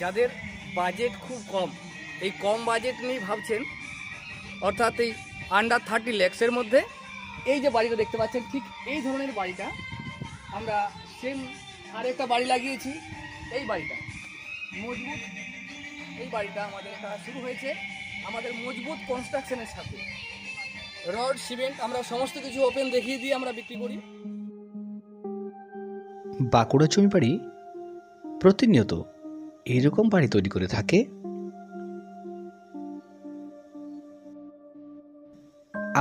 যাদের বাজেট খুব কম, এই কম বাজেট নিয়ে ভাবছেন, অর্থাৎ এই আন্ডার 30 লাখসের মধ্যে এই যে বাড়িটা দেখতে পাচ্ছেন, ঠিক এই ধরনের বাড়িটা আমরা সেম আরেকটা বাড়ি লাগিয়েছি। এই বাড়িটা মজবুত, এই বাড়িটা আমাদের শুরু হয়েছে আমাদের মজবুত কনস্ট্রাকশনের সাথে। রড সিমেন্ট আমরা সমস্ত কিছু ওপেন দেখিয়ে দিয়ে আমরা বিক্রি করি। বাঁকুড়া জমি বাড়ি প্রতিনিয়ত এইরকম বাড়ি তৈরি করে থাকে।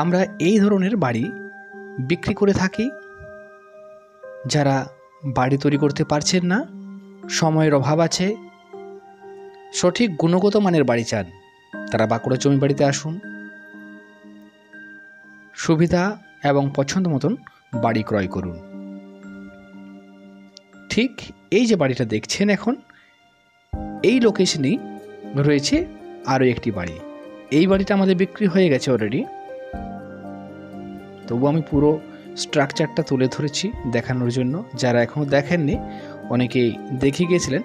আমরা এই ধরনের বাড়ি বিক্রি করে থাকি। যারা বাড়ি তৈরি করতে পারছেন না, সময়ের অভাব আছে, সঠিক গুণগত মানের বাড়ি চান, তারা বাঁকুড়া জমি বাড়িতে আসুন। সুবিধা এবং পছন্দ মতন বাড়ি ক্রয় করুন। ঠিক এই যে বাড়িটা দেখছেন এখন, এই লোকেশনেই রয়েছে আরও একটি বাড়ি। এই বাড়িটা আমাদের বিক্রি হয়ে গেছে অলরেডি, তবু আমি পুরো স্ট্রাকচারটা তুলে ধরেছি দেখানোর জন্য। যারা এখনও দেখেননি, অনেকেই দেখে গিয়েছিলেন।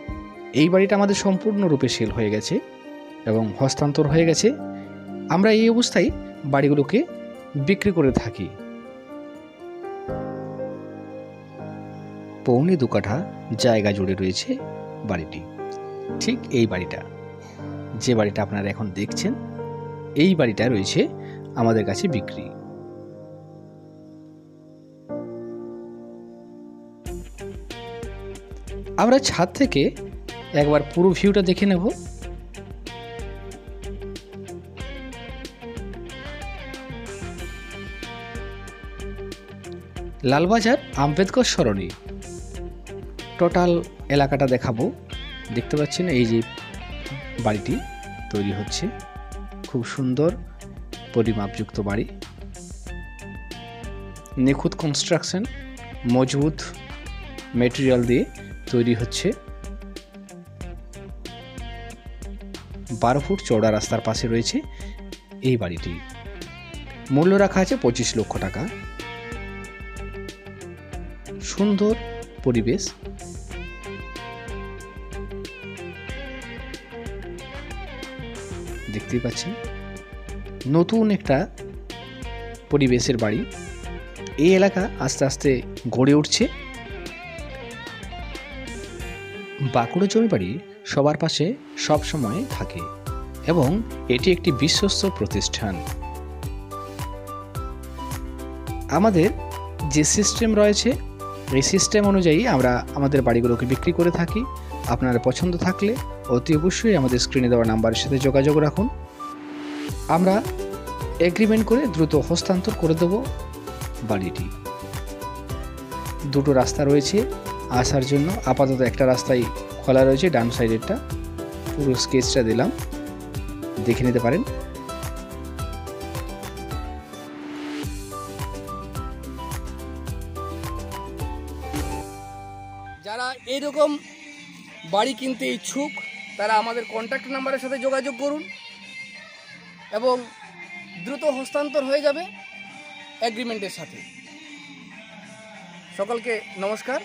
এই বাড়িটা আমাদের সম্পূর্ণরূপে সেল হয়ে গেছে এবং হস্তান্তর হয়ে গেছে। আমরা এই অবস্থায় বাড়িগুলোকে বিক্রি করে থাকি। 1.25 কাঠা জায়গা জুড়ে রয়েছে বাড়িটি। ঠিক এই বাড়িটা, যে বাড়িটা আপনারা এখন দেখছেন, এই বাড়িটা রয়েছে আমাদের কাছে বিক্রি। আমরা ছাদ থেকে একবার পুরো ভিউটা দেখে নেব। লালবাজার আম্বেদকর সরণি টোটাল এলাকাটা দেখাবো। দেখতে পাচ্ছেন এই যে বাড়িটি তৈরি হচ্ছে, খুব সুন্দর পরিমাপযুক্ত বাড়ি, নিখুঁত কনস্ট্রাকশন, মজবুত মেটেরিয়াল দিয়ে তৈরি হচ্ছে। 12 ফুট চওড়া রাস্তার পাশে রয়েছে এই বাড়িটি। মূল্য রাখা আছে 25 লক্ষ টাকা। সুন্দর পরিবেশ, দেখতেই পাচ্ছেন নতুন একটা পরিবেশের বাড়ি। এই এলাকা আস্তে আস্তে গড়ে উঠছে। বাঁকুড়া জমি বাড়ি সবার পাশে সব সময় থাকে এবং এটি একটি বিশ্বস্ত প্রতিষ্ঠান। আমাদের যে সিস্টেম রয়েছে, এই সিস্টেম অনুযায়ী আমরা আমাদের বাড়িগুলোকে বিক্রি করে থাকি। আপনার পছন্দ থাকলে অতি অবশ্যই আমাদের স্ক্রিনে দেওয়া নাম্বারের সাথে যোগাযোগ রাখুন। আমরা এগ্রিমেন্ট করে দ্রুত হস্তান্তর করে দেব বাড়িটি। 2টো রাস্তা রয়েছে আসার জন্য। আপাতত একটা রাস্তাই খোলা রয়েছে, ডান সাইডেরটা। পুরো স্কেচটা দিলাম, দেখে নিতে পারেন। যারা এরকম বাড়ি কিনতে ইচ্ছুক, তারা আমাদের কন্ট্যাক্ট নাম্বারের সাথে যোগাযোগ করুন এবং দ্রুত হস্তান্তর হয়ে যাবে এগ্রিমেন্টের সাথে। সকলকে নমস্কার।